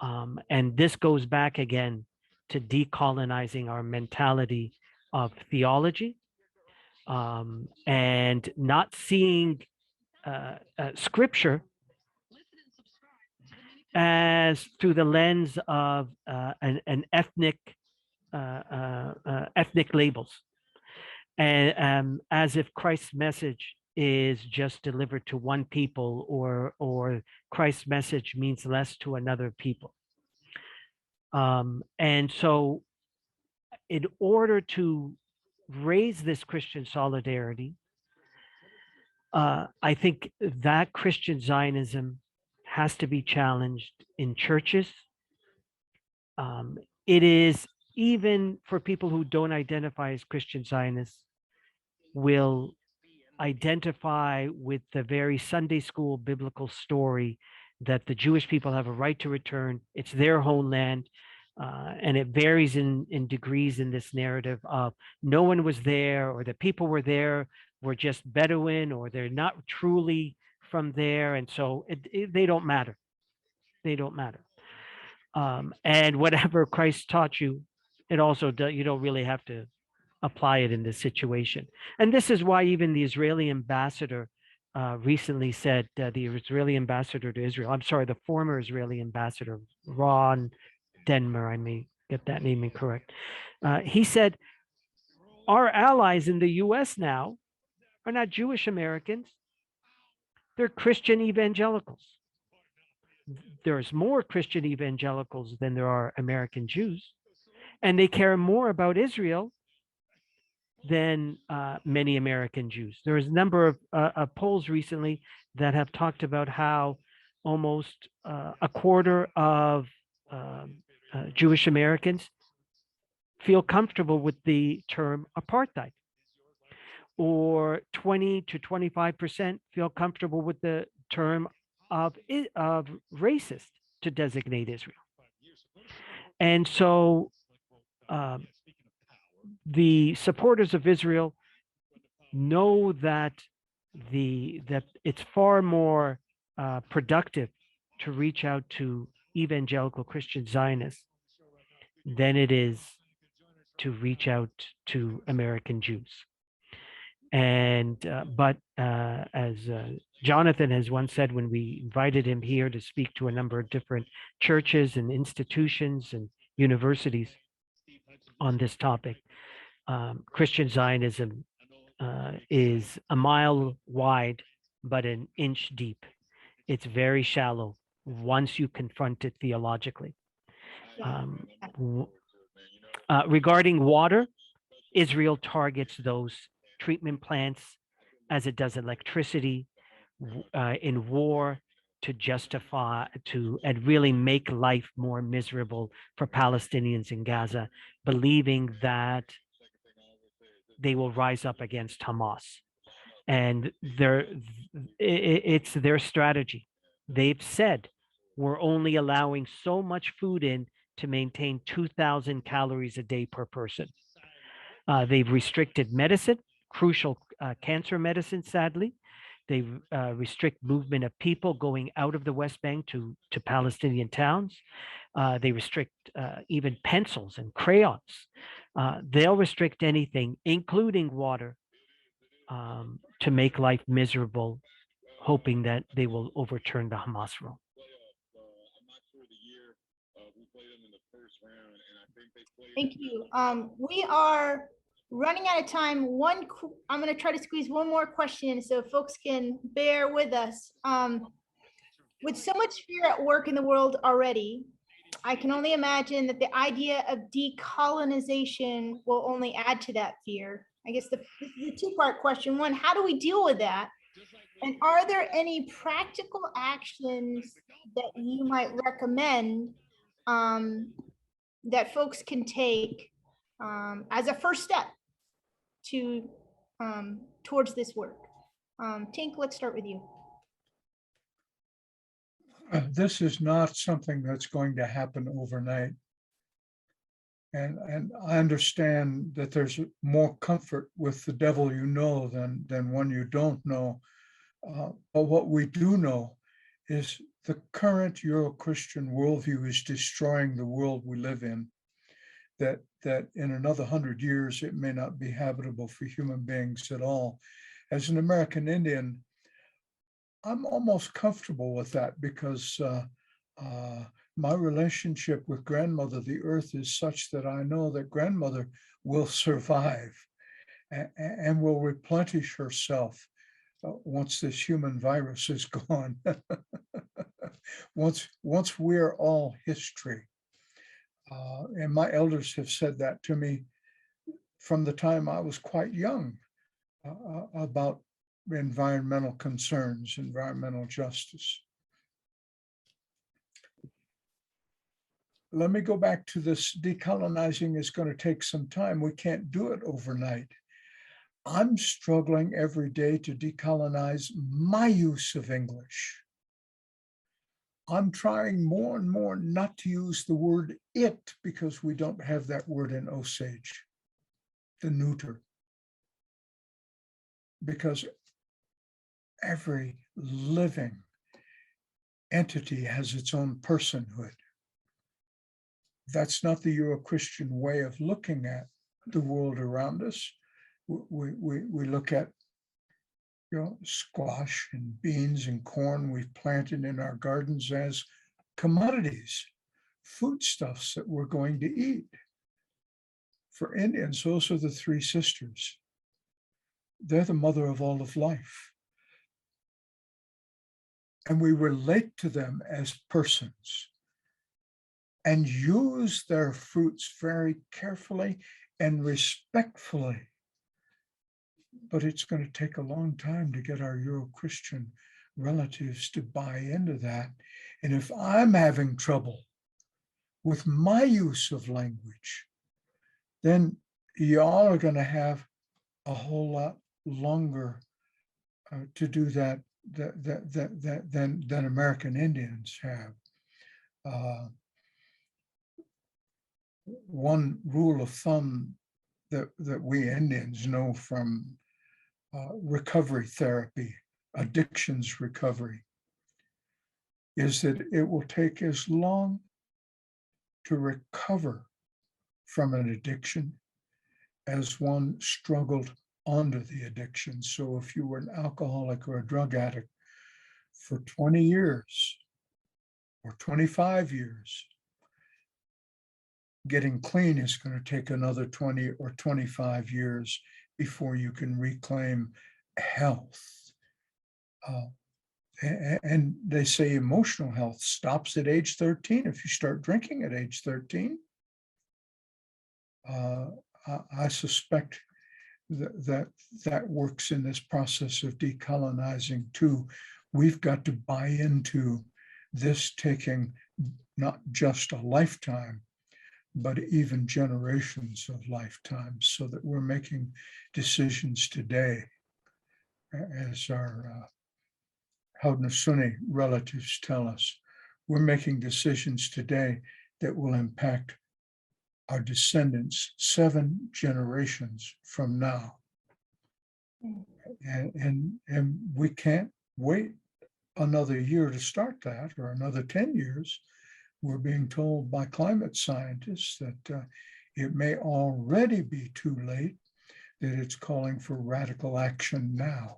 And this goes back again to decolonizing our mentality of theology, and not seeing scripture as through the lens of an ethnic labels, and as if Christ's message is just delivered to one people, or Christ's message means less to another people. And so in order to raise this Christian solidarity, I think that Christian Zionism has to be challenged in churches. It is, even for people who don't identify as Christian Zionists, will identify with the very Sunday school biblical story that the Jewish people have a right to return. It's their homeland. And it varies in degrees in this narrative of no one was there, or the people were there were just Bedouin, or they're not truly from there. And so they don't matter. They don't matter. And whatever Christ taught you, it also you don't really have to apply it in this situation. And this is why even the Israeli ambassador recently said, the Israeli ambassador to Israel, I'm sorry, the former Israeli ambassador, Ron Denmer, I may get that name incorrect. He said, our allies in the US now are not Jewish Americans, they're Christian evangelicals. There's more Christian evangelicals than there are American Jews, and they care more about Israel than many American Jews. There is a number of polls recently that have talked about how almost a quarter of Jewish Americans feel comfortable with the term apartheid, or 20 to 25% feel comfortable with the term of racist to designate Israel. And so the supporters of Israel know that it's far more productive to reach out to evangelical Christian Zionists than it is to reach out to American Jews. And but as Jonathan has once said, when we invited him here to speak to a number of different churches and institutions and universities on this topic, Christian Zionism is a mile wide, but an inch deep. It's very shallow once you confront it theologically. Regarding water, Israel targets those treatment plants as it does electricity in war to justify, and really make life more miserable for Palestinians in Gaza, believing that they will rise up against Hamas. And it's their strategy. They've said, we're only allowing so much food in to maintain 2,000 calories a day per person. They've restricted medicine, crucial cancer medicine, sadly. They restrict movement of people going out of the West Bank to Palestinian towns. They restrict even pencils and crayons. They'll restrict anything, including water, to make life miserable, hoping that they will overturn the Hamas rule. Thank you. We are running out of time. I'm going to try to squeeze one more question in so folks can bear with us. With so much fear at work in the world already, I can only imagine that the idea of decolonization will only add to that fear. I guess this is a two-part question. One, how do we deal with that? And are there any practical actions that you might recommend that folks can take as a first step to towards this work? Tink, let's start with you. This is not something that's going to happen overnight. And I understand that there's more comfort with the devil you know than one you don't know. But what we do know is the current Euro-Christian worldview is destroying the world we live in, that in another 100 years, it may not be habitable for human beings at all. As an American Indian, I'm almost comfortable with that because my relationship with grandmother, the earth, is such that I know that grandmother will survive and will replenish herself once this human virus is gone. once we're all history. And my elders have said that to me from the time I was quite young about environmental concerns, environmental justice. Let me go back to this. Decolonizing is going to take some time. We can't do it overnight. I'm struggling every day to decolonize my use of English. I'm trying more and more not to use the word it because we don't have that word in Osage, the neuter. Because every living entity has its own personhood. That's not the Euro-Christian way of looking at the world around us. We look at, squash and beans and corn we've planted in our gardens as commodities, foodstuffs that we're going to eat. For Indians, those are the three sisters. They're the mother of all of life. And we relate to them as persons and use their fruits very carefully and respectfully. But it's going to take a long time to get our Euro-Christian relatives to buy into that. And if I'm having trouble with my use of language, then y'all are going to have a whole lot longer to do that than American Indians have. One rule of thumb that we Indians know from recovery therapy, addictions recovery, is that it will take as long to recover from an addiction as one struggled under the addiction. So if you were an alcoholic or a drug addict for 20 years or 25 years, getting clean is going to take another 20 or 25 years before you can reclaim health. And they say emotional health stops at age 13. If you start drinking at age 13, I suspect that works in this process of decolonizing too. We've got to buy into this taking not just a lifetime, but even generations of lifetimes, so that we're making decisions today, as our Haudenosaunee relatives tell us. We're making decisions today that will impact our descendants 7 generations from now. And we can't wait another year to start that, or another 10 years. We're being told by climate scientists that it may already be too late, that it's calling for radical action now.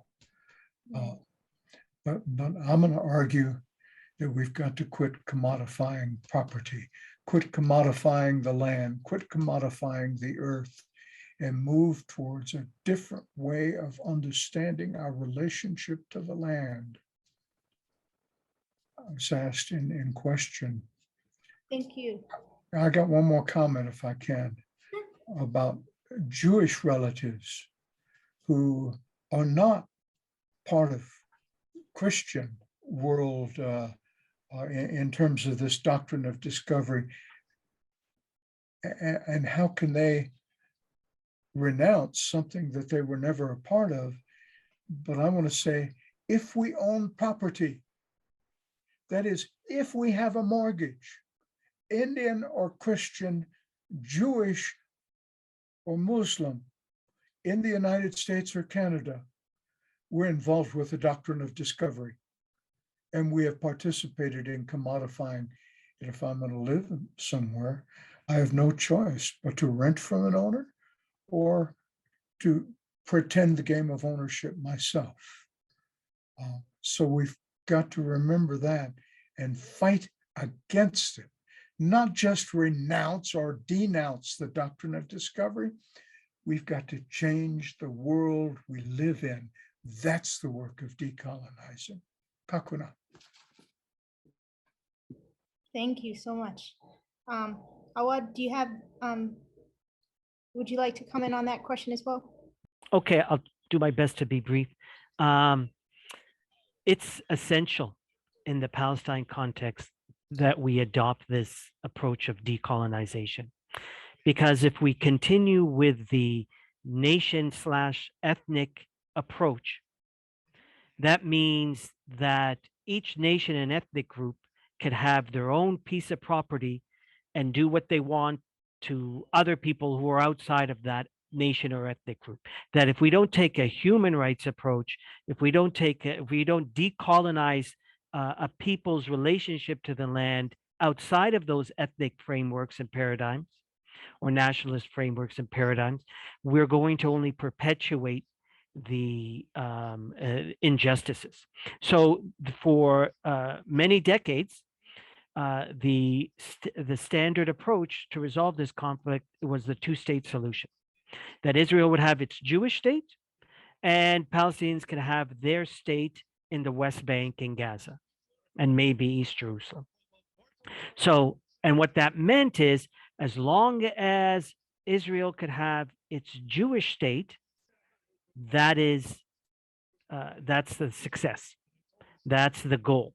But I'm going to argue that we've got to quit commodifying property, quit commodifying the land, quit commodifying the earth, and move towards a different way of understanding our relationship to the land. I was asked in question. Thank you. I got one more comment, if I can, about Jewish relatives who are not part of Christian world in terms of this doctrine of discovery. And how can they renounce something that they were never a part of? But I want to say, if we own property, that is, if we have a mortgage, Indian or Christian, Jewish or Muslim, in the United States or Canada, we're involved with the doctrine of discovery. And we have participated in commodifying. And if I'm going to live somewhere, I have no choice but to rent from an owner or to pretend the game of ownership myself. So we've got to remember that and fight against it, not just renounce or denounce the doctrine of discovery. We've got to change the world we live in. That's the work of decolonizing. Kakuna. Thank you so much. Awad, do you have, would you like to comment on that question as well? Okay, I'll do my best to be brief. It's essential in the Palestine context that we adopt this approach of decolonization, because if we continue with the nation/ethnic approach, that means that each nation and ethnic group could have their own piece of property and do what they want to other people who are outside of that nation or ethnic group. That if we don't take a human rights approach, if we don't decolonize a people's relationship to the land outside of those ethnic frameworks and paradigms or nationalist frameworks and paradigms, we're going to only perpetuate the injustices. So for many decades, the standard approach to resolve this conflict was the two-state solution, that Israel would have its Jewish state and Palestinians can have their state in the West Bank and Gaza and maybe East Jerusalem. So, and what that meant is, as long as Israel could have its Jewish state, that's the success. That's the goal.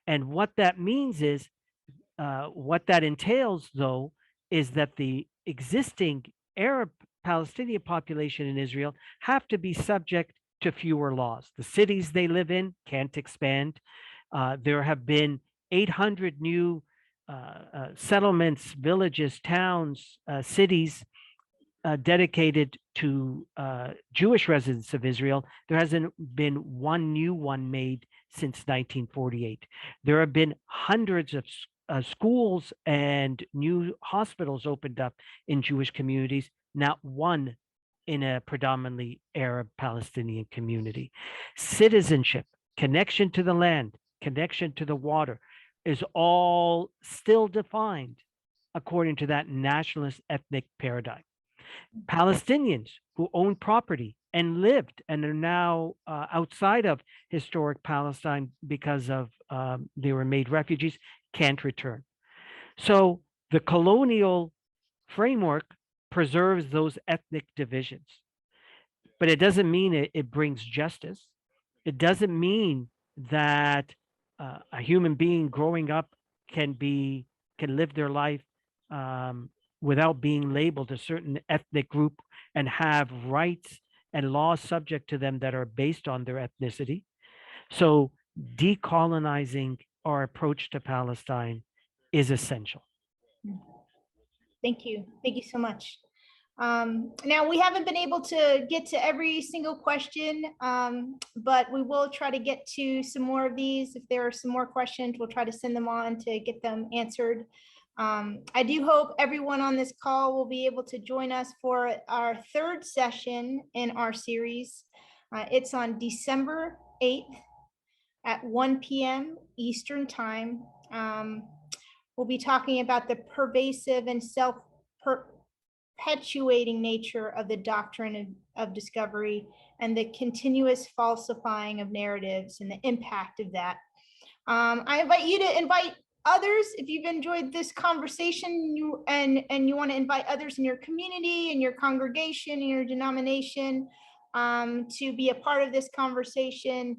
And what that means is, what that entails, though, is that the existing Arab Palestinian population in Israel have to be subject to fewer laws. The cities they live in can't expand. There have been 800 new settlements, villages, towns, cities dedicated to Jewish residents of Israel. There hasn't been one new one made since 1948. There have been hundreds of schools and new hospitals opened up in Jewish communities, not one in a predominantly Arab Palestinian community. Citizenship, connection to the land, connection to the water is all still defined according to that nationalist ethnic paradigm. Palestinians who own property and lived and are now outside of historic Palestine because of they were made refugees can't return. So the colonial framework preserves those ethnic divisions, but it doesn't mean it brings justice. It doesn't mean that a human being growing up can live their life without being labeled a certain ethnic group and have rights and laws subject to them that are based on their ethnicity. So decolonizing our approach to Palestine is essential. Thank you. Thank you so much. Now, we haven't been able to get to every single question, but we will try to get to some more of these. If there are some more questions, we'll try to send them on to get them answered. I do hope everyone on this call will be able to join us for our third session in our series. It's on December 8th at 1 p.m. Eastern Time. We'll be talking about the pervasive and self-perpetuating nature of the doctrine of discovery and the continuous falsifying of narratives and the impact of that. I invite you to invite others if you've enjoyed this conversation and you want to invite others in your community, in your congregation, in your denomination to be a part of this conversation.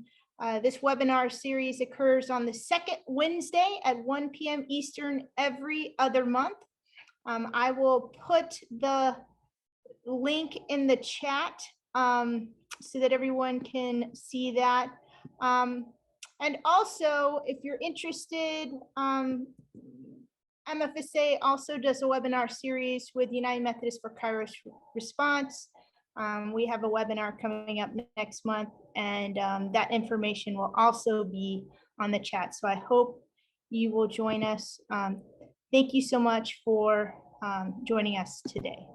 This webinar series occurs on the second Wednesday at 1 p.m. Eastern every other month. I will put the link in the chat so that everyone can see that. And also, if you're interested, MFSA also does a webinar series with United Methodists for Kairos Response. We have a webinar coming up next month, and that information will also be on the chat. So I hope you will join us. Thank you so much for joining us today.